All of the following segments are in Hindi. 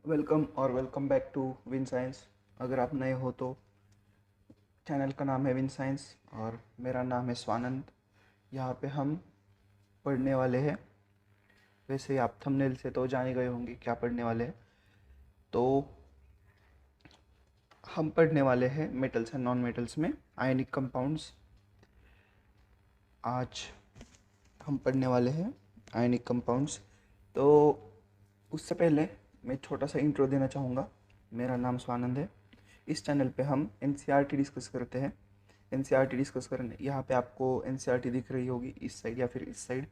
Welcome back to Win Science. अगर आप नए हो तो चैनल का नाम है विन साइंस और मेरा नाम है स्वानंद। यहाँ पे हम पढ़ने वाले हैं। वैसे आप थंबनेल से तो जान ही गए होंगे क्या पढ़ने वाले हैं। तो हम पढ़ने वाले हैं मेटल्स एंड नॉन मेटल्स में आयनिक कंपाउंड्स। आज हम पढ़ने वाले हैं आयनिक कंपाउंड्स। तो उससे पहले मैं छोटा सा इंट्रो देना चाहूँगा। मेरा नाम स्वानंद है। इस चैनल पे हम एनसीईआरटी डिस्कस करते हैं। एनसीईआरटी डिस्कस करने यहाँ पे आपको एनसीईआरटी दिख रही होगी इस साइड या फिर इस साइड।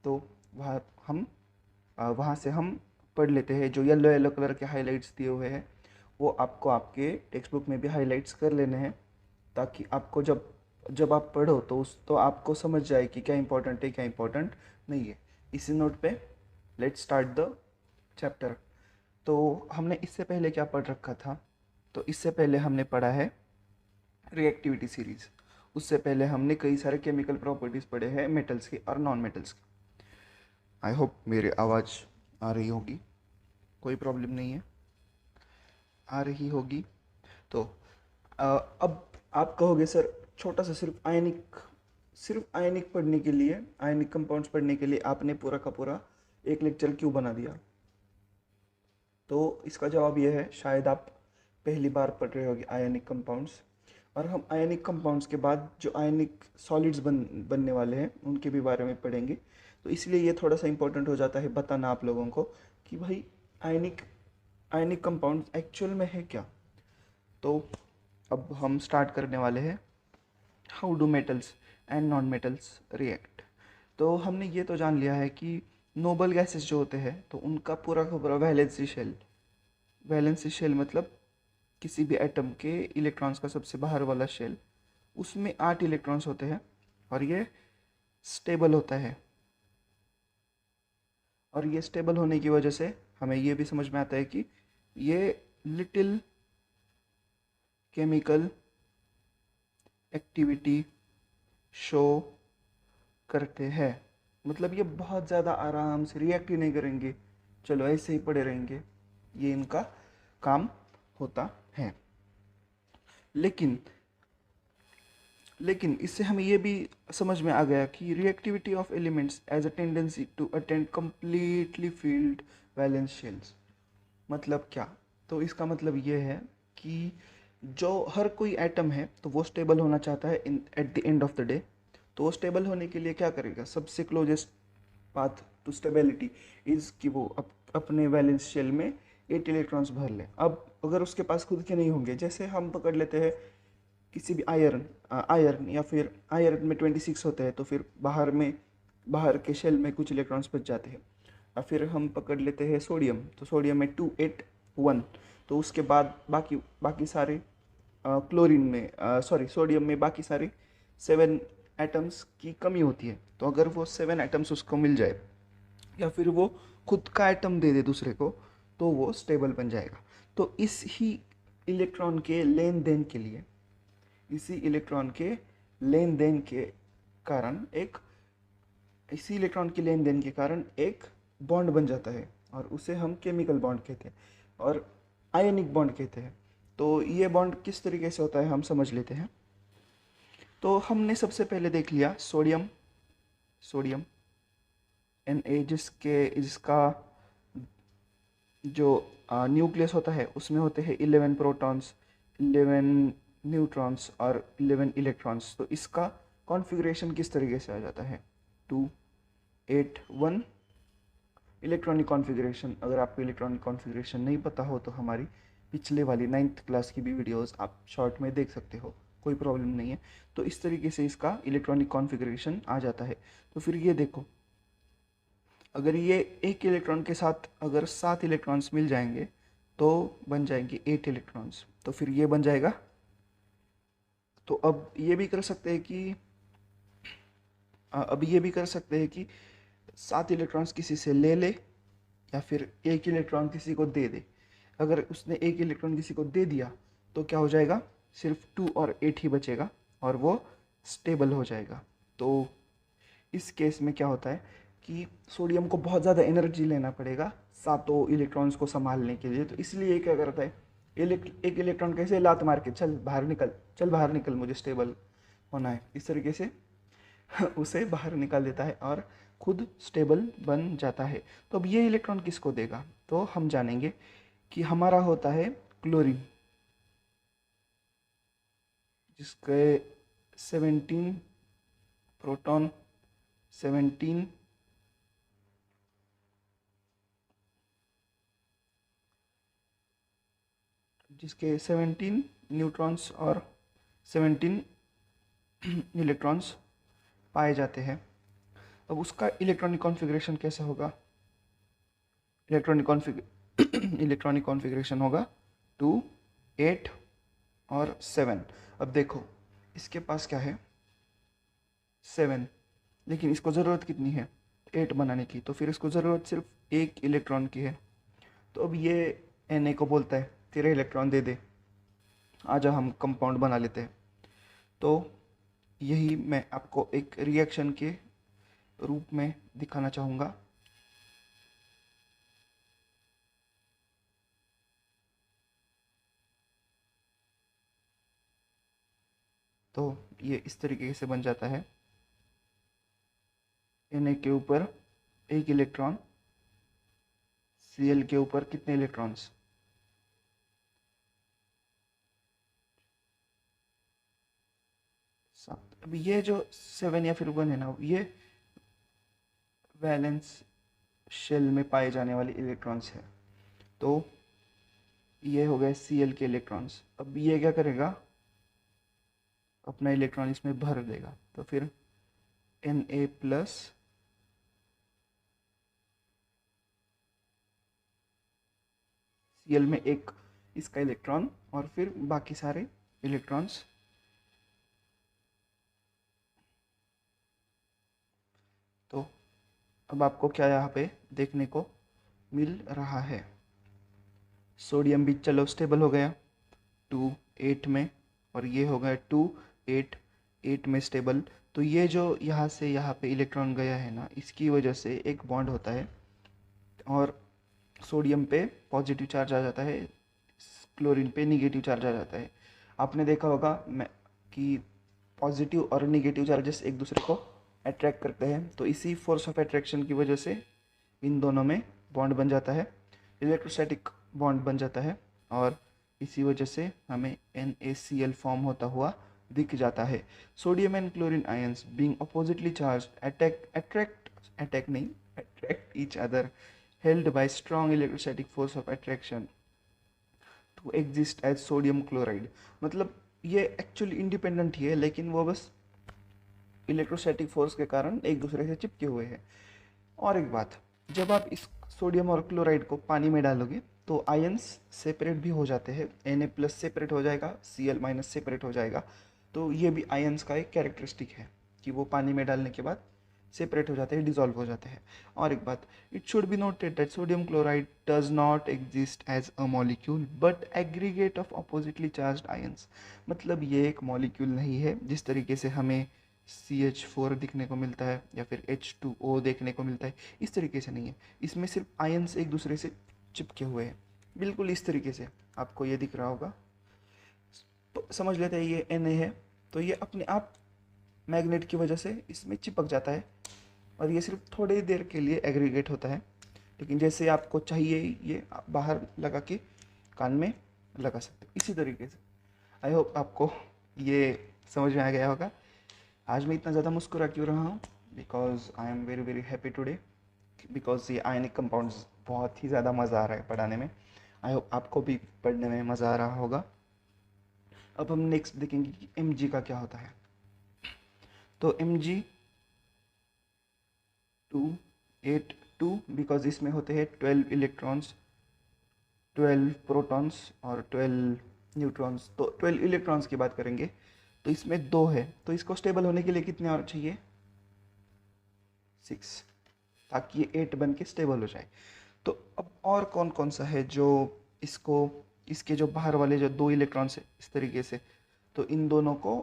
तो वहाँ हम वहाँ से हम पढ़ लेते हैं। जो येलो येलो कलर के हाइलाइट्स दिए हुए हैं वो आपको आपके टेक्स्ट बुक में भी हाइलाइट्स कर लेने हैं, ताकि आपको जब जब आप पढ़ो तो आपको समझ जाए कि क्या इंपॉर्टेंट है क्या इंपॉर्टेंट नहीं है। इसी नोट पे लेट्स स्टार्ट द चैप्टर। तो हमने इससे पहले क्या पढ़ रखा था? तो इससे पहले हमने पढ़ा है रिएक्टिविटी सीरीज। उससे पहले हमने कई सारे केमिकल प्रॉपर्टीज़ पढ़े हैं मेटल्स की और नॉन मेटल्स की। आई होप मेरी आवाज़ आ रही होगी, कोई प्रॉब्लम नहीं है, आ रही होगी। तो अब आप कहोगे सर छोटा सा सिर्फ आयनिक पढ़ने के लिए, आयनिक कंपाउंड्स पढ़ने के लिए आपने पूरा का पूरा एक लेक्चर क्यों बना दिया? तो इसका जवाब यह है, शायद आप पहली बार पढ़ रहे होगे आयनिक कंपाउंड्स, और हम आयनिक कंपाउंड्स के बाद जो आयनिक सॉलिड्स बनने वाले हैं उनके भी बारे में पढ़ेंगे। तो इसलिए ये थोड़ा सा इम्पोर्टेंट हो जाता है बताना आप लोगों को कि भाई आयनिक आयनिक कंपाउंड्स एक्चुअल में है क्या। तो अब हम स्टार्ट करने वाले हैं how do metals and non metals react. तो हमने ये तो जान लिया है कि नोबल गैसेस जो होते हैं तो उनका पूरा का पूरा वैलेंसी शेल मतलब किसी भी एटम के इलेक्ट्रॉन्स का सबसे बाहर वाला शेल, उसमें 8 इलेक्ट्रॉन्स होते हैं और ये स्टेबल होता है। और ये स्टेबल होने की वजह से हमें ये भी समझ में आता है कि ये लिटिल केमिकल एक्टिविटी शो करते हैं। मतलब ये बहुत ज़्यादा आराम से रिएक्ट ही नहीं करेंगे, चलो ऐसे ही पड़े रहेंगे, ये इनका काम होता है। लेकिन लेकिन इससे हमें ये भी समझ में आ गया कि reactivity of elements as a tendency to attend completely filled valence shells. मतलब क्या? तो इसका मतलब ये है कि जो हर कोई एटम है तो वो स्टेबल होना चाहता है in at the end of the day. तो वो स्टेबल होने के लिए क्या करेगा? सबसे closest path to stability is कि वो अपने वैलेंस शेल में 8 इलेक्ट्रॉन्स भर ले। अब अगर उसके पास खुद के नहीं होंगे, जैसे हम पकड़ लेते हैं किसी भी आयरन या फिर आयरन में 26 होते हैं, तो फिर बाहर के शेल में कुछ इलेक्ट्रॉन्स बच जाते हैं। या फिर हम पकड़ लेते हैं सोडियम, तो सोडियम में 281, तो उसके बाद बाकी बाकी सारे क्लोरीन में सॉरी सोडियम में बाकी सारे 7 एटम्स की कमी होती है। तो अगर वो 7 एटम्स उसको मिल जाए या फिर वो खुद का एटम दे दे दूसरे को, तो वो स्टेबल बन जाएगा। तो इलेक्ट्रॉन के लेन देन के लिए इसी इलेक्ट्रॉन के लेन देन के कारण एक इसी इलेक्ट्रॉन के लेन देन के कारण एक बॉन्ड बन जाता है और उसे हम केमिकल बॉन्ड कहते हैं और आयनिक बॉन्ड कहते हैं। तो ये बॉन्ड किस तरीके से होता है हम समझ लेते हैं। तो हमने सबसे पहले देख लिया सोडियम सोडियम Na, जिसका जो न्यूक्लियस होता है उसमें होते हैं 11 प्रोटॉन्स, 11 न्यूट्रॉन्स और 11 इलेक्ट्रॉन्स। तो इसका कॉन्फ़िगरेशन किस तरीके से आ जाता है? 2 8 1 इलेक्ट्रॉनिक कॉन्फ़िगरेशन। अगर आपको इलेक्ट्रॉनिक कॉन्फ़िगरेशन नहीं पता हो तो हमारी पिछले वाली 9th क्लास की भी वीडियोस आप शॉर्ट में देख सकते हो, कोई प्रॉब्लम नहीं है। तो इस तरीके से इसका इलेक्ट्रॉनिक कॉन्फ़िगरेशन आ जाता है। तो फिर ये देखो, अगर ये एक इलेक्ट्रॉन के साथ अगर 7 इलेक्ट्रॉन्स मिल जाएंगे तो बन जाएंगे 8 इलेक्ट्रॉन्स, तो फिर ये बन जाएगा। तो अब ये भी कर सकते हैं कि 7 इलेक्ट्रॉन्स किसी से ले ले या फिर एक इलेक्ट्रॉन किसी को दे दे। अगर उसने एक इलेक्ट्रॉन किसी को दे दिया तो क्या हो जाएगा? सिर्फ 2 और 8 ही बचेगा और वो स्टेबल हो जाएगा। तो इस केस में क्या होता है कि सोडियम को बहुत ज़्यादा एनर्जी लेना पड़ेगा सातों इलेक्ट्रॉन्स को संभालने के लिए। तो इसलिए क्या करता है, एक इलेक्ट्रॉन कैसे लात मार के चल बाहर निकल, चल बाहर निकल, मुझे स्टेबल होना है, इस तरीके से उसे बाहर निकाल देता है और खुद स्टेबल बन जाता है। तो अब ये इलेक्ट्रॉन किसको देगा, तो हम जानेंगे कि हमारा होता है क्लोरीन, जिसके 17 प्रोटॉन, 17 जिसके 17 न्यूट्रॉन्स और 17 इलेक्ट्रॉन्स पाए जाते हैं। अब उसका इलेक्ट्रॉनिक कॉन्फ़िगरेशन कैसा होगा, इलेक्ट्रॉनिक कॉन्फ़िगरेशन होगा 2, 8 और 7। अब देखो इसके पास क्या है 7, लेकिन इसको ज़रूरत कितनी है 8 बनाने की, तो फिर इसको ज़रूरत सिर्फ एक इलेक्ट्रॉन की है। तो अब ये Na को बोलता है तेरे इलेक्ट्रॉन दे दे, आजा हम कंपाउंड बना लेते हैं। तो यही मैं आपको एक रिएक्शन के रूप में दिखाना चाहूँगा। तो ये इस तरीके से बन जाता है, Na के ऊपर एक इलेक्ट्रॉन, Cl के ऊपर कितने इलेक्ट्रॉन्स, 7। अब ये जो 7 या फिर 1 है ना, ये वैलेंस शेल में पाए जाने वाले इलेक्ट्रॉन्स है। तो ये हो गए Cl के इलेक्ट्रॉन्स। अब ये क्या करेगा, अपना इलेक्ट्रॉन इसमें भर देगा, तो फिर Na प्लस Cl में एक इसका इलेक्ट्रॉन और फिर बाकी सारे इलेक्ट्रॉन्स। तो अब आपको क्या यहाँ पे देखने को मिल रहा है, सोडियम भी चलो स्टेबल हो गया 2, 8 में, और ये हो गया 2, 8, 8 में स्टेबल। तो ये जो यहाँ से यहाँ पे इलेक्ट्रॉन गया है ना, इसकी वजह से एक बॉन्ड होता है और सोडियम पे पॉजिटिव चार्ज आ जाता है, क्लोरीन पे निगेटिव चार्ज आ जाता है। आपने देखा होगा मैं कि पॉजिटिव और निगेटिव चार्जेस एक दूसरे को अट्रैक्ट करते हैं, तो इसी फोर्स ऑफ अट्रैक्शन की वजह से इन दोनों में बॉन्ड बन जाता है, इलेक्ट्रोस्टैटिक बॉन्ड बन जाता है, और इसी वजह से हमें NaCl फॉर्म होता हुआ दिख जाता है। Sodium and chlorine ions being oppositely charge attract each other, held by strong electrostatic force of attraction to exist as sodium chloride। मतलब ये एक्चुअली इंडिपेंडेंट ही है, लेकिन वो बस इलेक्ट्रोस्टैटिक फोर्स के कारण एक दूसरे से चिपके हुए हैं। और एक बात, जब आप इस सोडियम और क्लोराइड को पानी में डालोगे तो आयंस सेपरेट भी हो जाते हैं, Na प्लस सेपरेट हो जाएगा, Cl माइनस सेपरेट हो जाएगा। तो ये भी आयंस का एक कैरेक्टरिस्टिक है कि वो पानी में डालने के बाद सेपरेट हो जाते हैं, डिजॉल्व हो जाते हैं। और एक बात, it should be noted that sodium chloride does not exist as a molecule but aggregate of oppositely charged ions. मतलब ये एक मॉलिक्यूल नहीं है जिस तरीके से हमें CH4 दिखने को मिलता है या फिर H2O देखने को मिलता है, इस तरीके से नहीं है। इसमें सिर्फ आयंस एक दूसरे से चिपके हुए हैं, बिल्कुल इस तरीके से आपको ये दिख रहा होगा। तो समझ लेते हैं ये Na है, तो ये अपने आप मैग्नेट की वजह से इसमें चिपक जाता है और ये सिर्फ थोड़ी देर के लिए एग्रीगेट होता है। लेकिन जैसे आपको चाहिए ये आप बाहर लगा के कान में लगा सकते हो, इसी तरीके से। आई होप आपको ये समझ में आ गया होगा। आज मैं इतना ज़्यादा मुस्कुरा क्यों रहा हूँ, because I am very very happy today, because ये आयनिक कंपाउंड्स बहुत ही ज़्यादा मज़ा आ रहा है पढ़ाने में। आई होप आपको भी पढ़ने में मज़ा आ रहा होगा। अब हम नेक्स्ट देखेंगे कि Mg का क्या होता है। तो Mg 2, 8, 2, बिकॉज इसमें होते हैं 12 इलेक्ट्रॉन्स, 12 प्रोटॉन्स और 12 न्यूट्रॉन्स। तो 12 इलेक्ट्रॉन्स की बात करेंगे तो इसमें 2 है, तो इसको स्टेबल होने के लिए कितने और चाहिए 6, ताकि ये 8 बन के स्टेबल हो जाए। तो अब और कौन कौन सा है जो इसको, इसके जो बाहर वाले जो 2 इलेक्ट्रॉन्स है इस तरीके से, तो इन दोनों को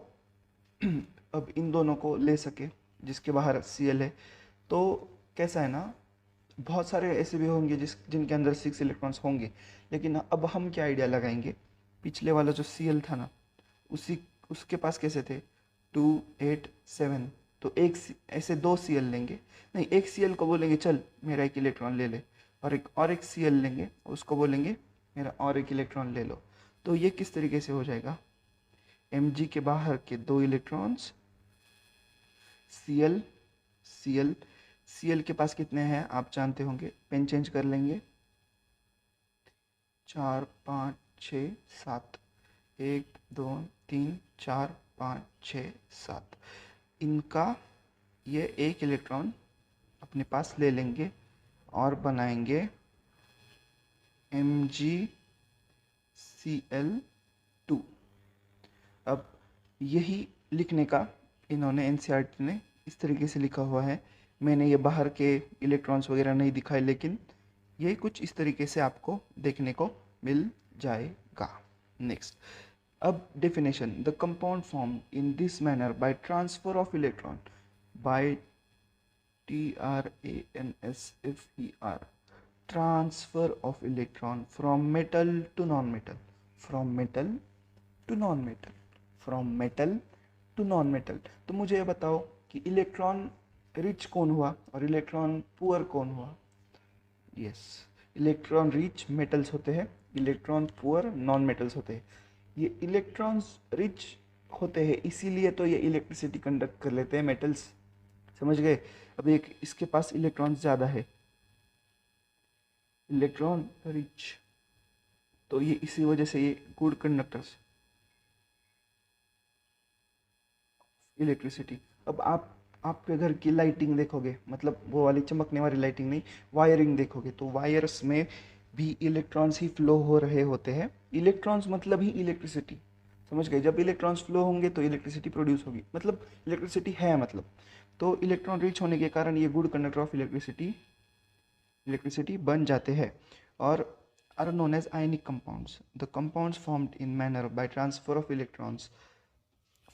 अब इन दोनों को ले सके, जिसके बाहर Cl है। तो कैसा है ना, बहुत सारे ऐसे भी होंगे जिनके अंदर 6 इलेक्ट्रॉन्स होंगे, लेकिन अब हम क्या आइडिया लगाएंगे, पिछले वाला जो Cl था ना, उसी उसके पास कैसे थे 2 8 7, तो ऐसे 2 Cl लेंगे, नहीं एक Cl को बोलेंगे चल मेरा एक इलेक्ट्रॉन ले ले, और एक Cl लेंगे उसको बोलेंगे मेरा और एक इलेक्ट्रॉन ले लो। तो ये किस तरीके से हो जाएगा, Mg के बाहर के 2 इलेक्ट्रॉन्स, Cl Cl Cl के पास कितने हैं आप जानते होंगे, पेन चेंज कर लेंगे, 4 5 6 7, 1 2 3 4 5 6 7, इनका ये एक इलेक्ट्रॉन अपने पास ले लेंगे और बनाएंगे MgCl2। अब यही लिखने का इन्होंने एनसीईआरटी ने इस तरीके से लिखा हुआ है। मैंने ये बाहर के इलेक्ट्रॉन्स वगैरह नहीं दिखाए, लेकिन ये कुछ इस तरीके से आपको देखने को मिल जाएगा। नेक्स्ट, अब definition, the compound form in this manner by transfer of electron by TRANSFER, transfer of electron from metal to non-metal, from metal to non-metal, from metal to non-metal। तो मुझे ये बताओ कि इलेक्ट्रॉन रिच कौन हुआ और इलेक्ट्रॉन पुअर कौन हुआ। यस, इलेक्ट्रॉन रिच मेटल्स होते हैं, इलेक्ट्रॉन पुअर नॉन मेटल्स होते हैं। ये इलेक्ट्रॉन्स रिच होते हैं इसीलिए तो ये इलेक्ट्रिसिटी कंडक्ट कर लेते हैं मेटल्स, समझ गए। अब एक इसके पास इलेक्ट्रॉन ज़्यादा है, इलेक्ट्रॉन रिच, तो ये इसी वजह से ये गुड कंडक्टर्स इलेक्ट्रिसिटी। अब आप आपके घर की लाइटिंग देखोगे, मतलब वो वाली चमकने वाली लाइटिंग नहीं, वायरिंग देखोगे, तो वायर्स में भी इलेक्ट्रॉन्स ही फ्लो हो रहे होते हैं। इलेक्ट्रॉन्स मतलब ही इलेक्ट्रिसिटी, समझ गए। जब इलेक्ट्रॉन्स फ्लो होंगे तो इलेक्ट्रिसिटी प्रोड्यूस होगी, मतलब इलेक्ट्रिसिटी है मतलब। तो इलेक्ट्रॉन रिच होने के कारण ये गुड कंडक्टर ऑफ इलेक्ट्रिसिटी बन जाते हैं और are known as ionic compounds. The compounds formed in manner by transfer of electrons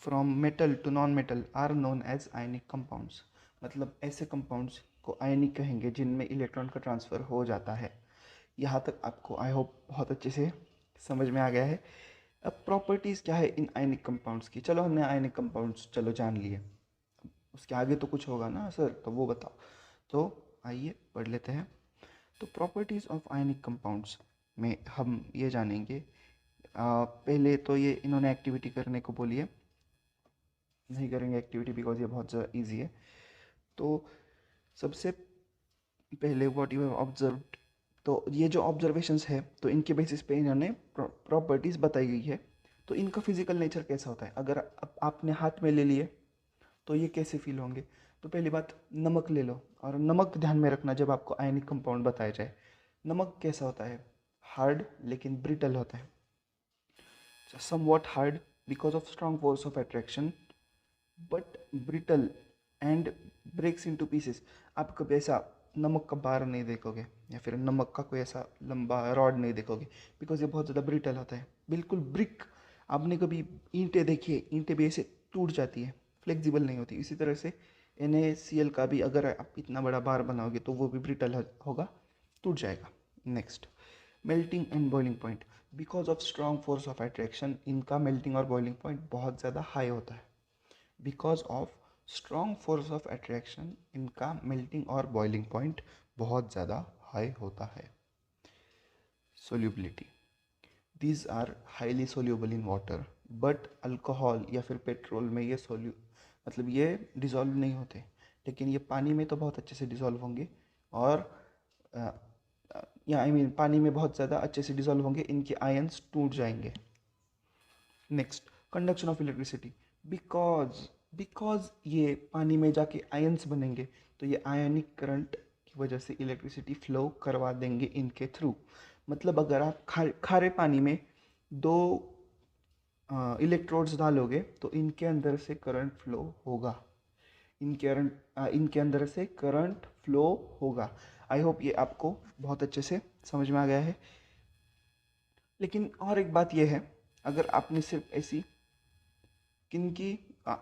from metal to non metal are known as ionic compounds. मतलब ऐसे कंपाउंड्स को आयनिक कहेंगे जिनमें इलेक्ट्रॉन का ट्रांसफ़र हो जाता है। यहाँ तक आपको आई होप बहुत अच्छे से समझ में आ गया है। अब प्रॉपर्टीज़ क्या है इन आयनिक कंपाउंड्स की, चलो हमने आयनिक कंपाउंड्स चलो जान लिए, उसके आगे तो कुछ होगा ना सर, तो वो बताओ। तो आइए पढ़ लेते हैं। तो प्रॉपर्टीज़ ऑफ आयनिक कंपाउंड्स में हम ये जानेंगे, पहले तो ये इन्होंने एक्टिविटी करने को बोली है, नहीं करेंगे एक्टिविटी बिकॉज ये बहुत ज़्यादा ईजी है। तो सबसे पहले व्हाट यू हैव ऑब्जर्व्ड, तो ये जो ऑब्जर्वेशंस है तो इनके बेसिस पे इन्होंने प्रॉपर्टीज़ बताई गई है। तो इनका फिजिकल नेचर कैसा होता है, अगर आपने हाथ में ले लिए तो ये कैसे फील होंगे। तो पहली बात, नमक ले लो, और नमक ध्यान में रखना जब आपको आयनिक कंपाउंड बताया जाए। नमक कैसा होता है, हार्ड लेकिन ब्रिटल होता है, somewhat hard because of strong force of attraction, but brittle and breaks into pieces. आप कभी ऐसा नमक का बार नहीं देखोगे या फिर नमक का कोई ऐसा लंबा रॉड नहीं देखोगे, बिकॉज ये बहुत ज़्यादा ब्रिटल होता है, बिल्कुल ब्रिक। आपने कभी ईंटें देखी है, ईंटें भी ऐसे टूट जाती है, फ्लेक्सिबल नहीं होती। इसी तरह से NaCl का भी अगर आप इतना बड़ा बार बनाओगे तो वो भी ब्रिटल होगा, टूट जाएगा। Next, melting and boiling point, because of strong force of attraction इनका मेल्टिंग और बॉइलिंग पॉइंट बहुत ज़्यादा हाई होता है। Because of strong force of attraction इनका मेल्टिंग और बॉइलिंग पॉइंट बहुत ज़्यादा हाई होता है। Solubility, these are highly soluble in water, but alcohol या फिर पेट्रोल में ये मतलब ये डिज़ोल्व नहीं होते, लेकिन ये पानी में तो बहुत अच्छे से डिज़ोल्व होंगे, और या आई मीन पानी में बहुत ज़्यादा अच्छे से डिज़ोल्व होंगे, इनके आयंस टूट जाएंगे। Next, conduction of electricity, because ये पानी में जाके आयंस बनेंगे तो ये आयनिक करंट की वजह से इलेक्ट्रिसिटी फ्लो करवा देंगे इनके थ्रू। मतलब अगर आप खारे पानी में 2 इलेक्ट्रोड्स डालोगे तो इनके अंदर से करंट फ्लो होगा, इनके अंदर से करंट फ्लो होगा। आई होप ये आपको बहुत अच्छे से समझ में आ गया है। लेकिन और एक बात यह है, अगर आपने सिर्फ ऐसी किन की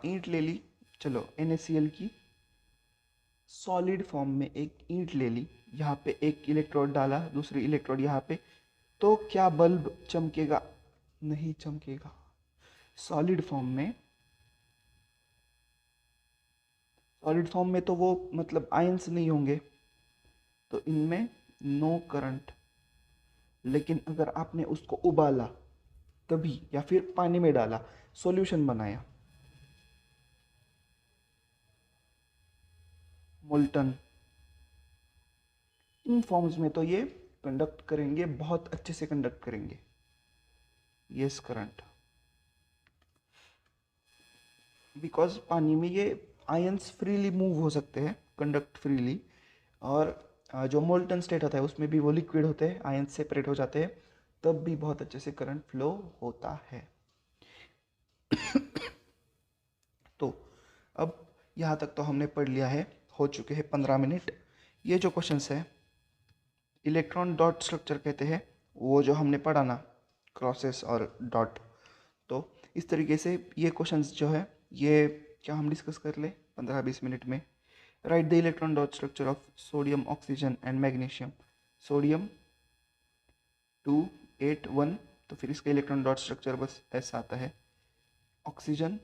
ईंट ले ली, चलो NaCl की सॉलिड फॉर्म में एक ईंट ले ली, यहाँ पे एक इलेक्ट्रोड डाला, दूसरी इलेक्ट्रोड यहाँ पे, तो क्या बल्ब चमकेगा? नहीं चमकेगा। सॉलिड फॉर्म में, सॉलिड फॉर्म में तो वो मतलब आयंस नहीं होंगे, तो इनमें नो करंट। लेकिन अगर आपने उसको उबाला तभी, या फिर पानी में डाला, सॉल्यूशन बनाया, मोल्टन, इन फॉर्म्स में तो ये कंडक्ट करेंगे, बहुत अच्छे से कंडक्ट करेंगे। यस करंट, बिकॉज पानी में ये आयंस फ्रीली मूव हो सकते हैं, कंडक्ट फ्रीली। और जो मोल्टन स्टेट होता है उसमें भी वो लिक्विड होते हैं, आयंस सेपरेट हो जाते हैं, तब भी बहुत अच्छे से करंट फ्लो होता है। तो अब यहाँ तक तो हमने पढ़ लिया है, हो चुके हैं 15 मिनट। ये जो क्वेश्चंस है इलेक्ट्रॉन डॉट स्ट्रक्चर कहते हैं, वो जो हमने पढ़ा ना, क्रॉसेस और डॉट, तो इस तरीके से ये क्वेश्चंस जो है ये क्या हम डिस्कस कर ले 15-20 मिनट में। Right the electron dot structure of sodium, oxygen and magnesium. Sodium 281, तो फिर इसका इलेक्ट्रॉन डॉट स्ट्रक्चर बस ऐसा आता है। ऑक्सीजन,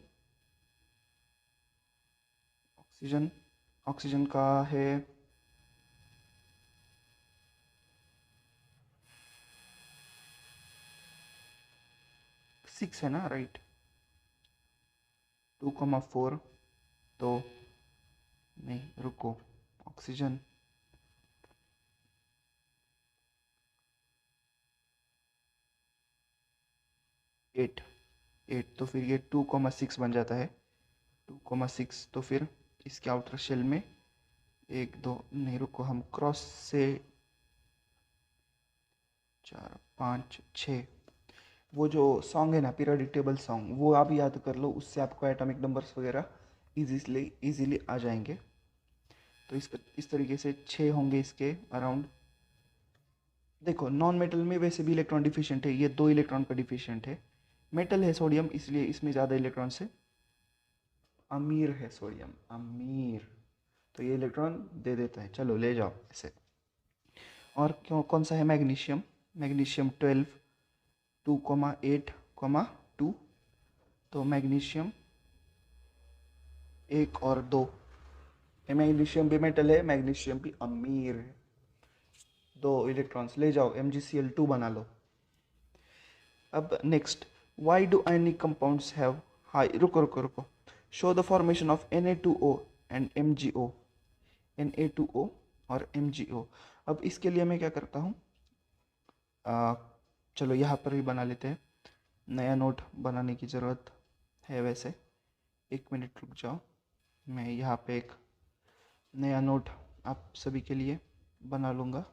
ऑक्सीजन ऑक्सीजन का है 6 है ना, राइट, 2,4, तो नहीं रुको, ऑक्सीजन 8, 8, तो फिर ये 2,6 बन जाता है, 2,6, तो फिर इसके आउटर शेल में 1 2, नहीं रुको, हम क्रॉस से 4 5 6, वो जो सॉन्ग है ना पीरियोडिक टेबल सॉन्ग, वो आप याद कर लो, उससे आपको एटॉमिक नंबर्स वगैरह इजीली आ जाएंगे। तो इस तरीके से 6 होंगे इसके अराउंड। देखो नॉन मेटल में वैसे भी इलेक्ट्रॉन डिफिशिएंट है, ये 2 इलेक्ट्रॉन का डिफिशिएंट है। मेटल है सोडियम, इसलिए इसमें ज़्यादा इलेक्ट्रॉन से अमीर है सोडियम, अमीर, तो ये इलेक्ट्रॉन दे देता है, चलो ले जाओ ऐसे। और क्यों, कौन सा है मैग्नीशियम? मैग्नीशियम 12, 2,8,2, तो मैग्नीशियम 1 और 2, मैग्नीशियम भी मेटल है, मैग्नीशियम भी अमीर है, 2 इलेक्ट्रॉन्स ले जाओ, MgCl2 बना लो। अब next, why do ionic compounds have high, रुको रुको रुको, show the formation of Na2O and MgO, Na2O और MgO। अब इसके लिए मैं क्या करता हूँ, चलो यहाँ पर ही बना लेते हैं, नया नोट बनाने की ज़रूरत है वैसे, 1 मिनट रुक जाओ, मैं यहाँ पे एक नया नोट आप सभी के लिए बना लूँगा।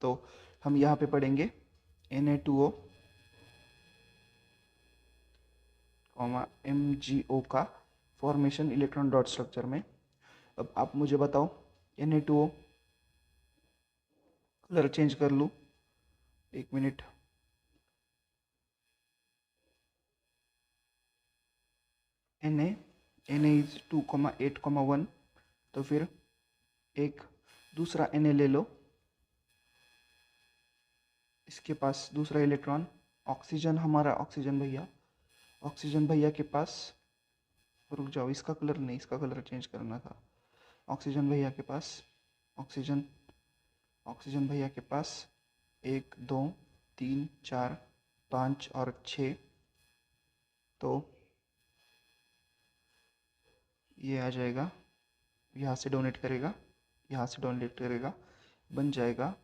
तो हम यहाँ पे पढ़ेंगे Na2O, MgO का फॉर्मेशन इलेक्ट्रॉन डॉट स्ट्रक्चर में। अब आप मुझे बताओ, Na2O कलर चेंज कर लूँ, 1 मिनट, Na इज 2,8,1, तो फिर एक दूसरा Na ले लो, इसके पास दूसरा इलेक्ट्रॉन, ऑक्सीजन, हमारा ऑक्सीजन भैया के पास, रुक जाओ, इसका कलर नहीं, इसका कलर चेंज करना था। ऑक्सीजन भैया के पास, ऑक्सीजन ऑक्सीजन भैया के पास 1 2 3 4 5 और 6, तो ये आ जाएगा, यहाँ से डोनेट करेगा, यहाँ से डोनेट करेगा, बन जाएगा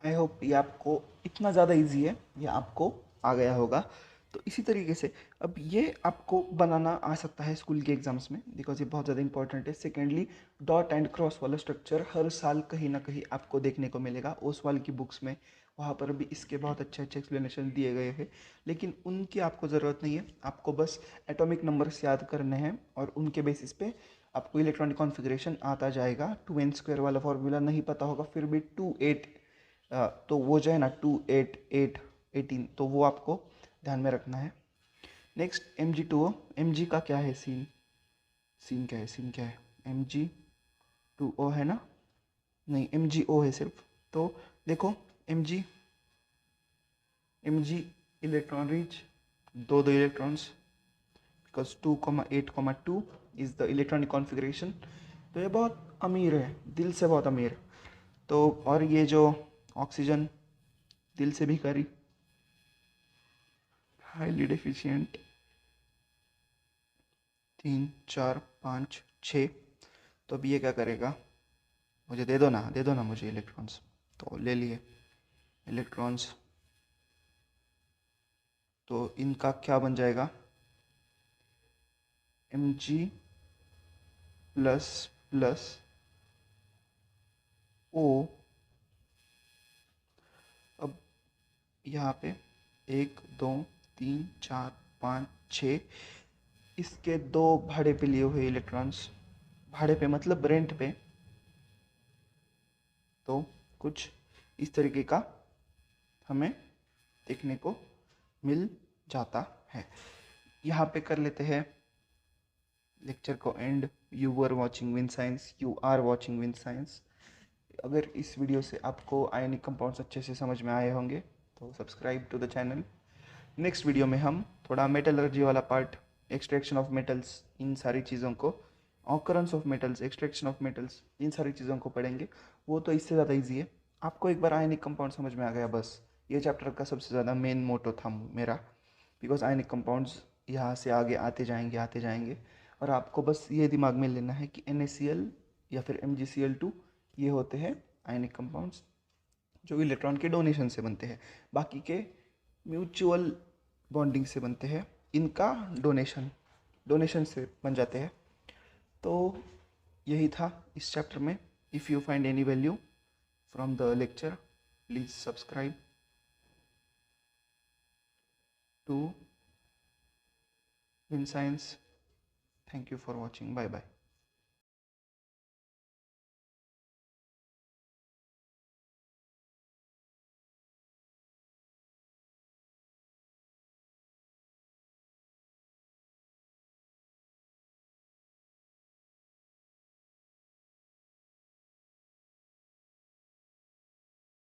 आई होप ये आपको इतना ज़्यादा इजी है, ये आपको आ गया होगा। तो इसी तरीके से अब ये आपको बनाना आ सकता है स्कूल के एग्जाम्स में, बिकॉज ये बहुत ज़्यादा इंपॉर्टेंट है। सेकेंडली, डॉट एंड क्रॉस वाला स्ट्रक्चर हर साल कहीं ना कहीं आपको देखने को मिलेगा ओसवाल की बुक्स में, वहाँ पर भी इसके बहुत अच्छे अच्छे एक्सप्लेनेशन दिए गए हैं, लेकिन उनकी आपको ज़रूरत नहीं है। आपको बस एटॉमिक नंबर्स याद करने हैं और उनके बेसिस पे आपको इलेक्ट्रॉनिक कॉन्फ़िगरेशन आता जाएगा। 2n² वाला फॉर्मूला नहीं पता होगा फिर भी 2 8 तो वो जो है ना 2 8 8 18, तो वो आपको ध्यान में रखना है। नेक्स्ट Mg2O, Mg का क्या है सीन, सीन क्या है, सीन क्या है, Mg2O है ना, नहीं MgO है सिर्फ। तो देखो Mg इलेक्ट्रॉन रिच, दो दो electrons, because 2,8,2 is the electronic configuration. तो ये बहुत अमीर है, दिल से बहुत अमीर। तो और ये जो ऑक्सीजन दिल से भी करी, हाईली डेफिशिएंट, 3 4 5 6। तो अब ये क्या करेगा, मुझे दे दो ना मुझे इलेक्ट्रॉन्स। तो ले लिए इलेक्ट्रॉन्स, तो इनका क्या बन जाएगा, Mg प्लस प्लस O। अब यहाँ पे 1 2 3 4 5 6, इसके दो भाड़े पे लिए हुए इलेक्ट्रॉन्स, भाड़े पे मतलब रेंट पे। तो कुछ इस तरीके का हमें देखने को मिल जाता है। यहाँ पे कर लेते हैं लेक्चर को end. You are watching Win Science, you are watching Win Science. अगर इस वीडियो से आपको आयनिक कंपाउंड्स अच्छे से समझ में आए होंगे तो subscribe to the channel. Next video में हम थोड़ा मेटलर्जी वाला पार्ट, एक्सट्रैक्शन ऑफ मेटल्स, इन सारी चीज़ों को, occurrence of metals, extraction of metals, इन सारी चीज़ों को पढ़ेंगे। वो तो इससे ज़्यादा ईजी है। आपको एक बार आयनिक कंपाउंड समझ में आ गया बस, ये चैप्टर का सबसे ज़्यादा मेन मोटो था मेरा, बिकॉज आयनिक कंपाउंड्स यहाँ से आगे आते जाएंगे। और आपको बस ये दिमाग में लेना है कि NaCl या फिर MgCl2 ये होते हैं आयनिक कंपाउंड्स जो इलेक्ट्रॉन के डोनेशन से बनते हैं, बाकी के म्यूचुअल बॉन्डिंग से बनते हैं, इनका डोनेशन से बन जाते हैं। तो यही था इस चैप्टर में। If you find any value from the lecture, please subscribe to Win Science. Thank you for watching, bye bye.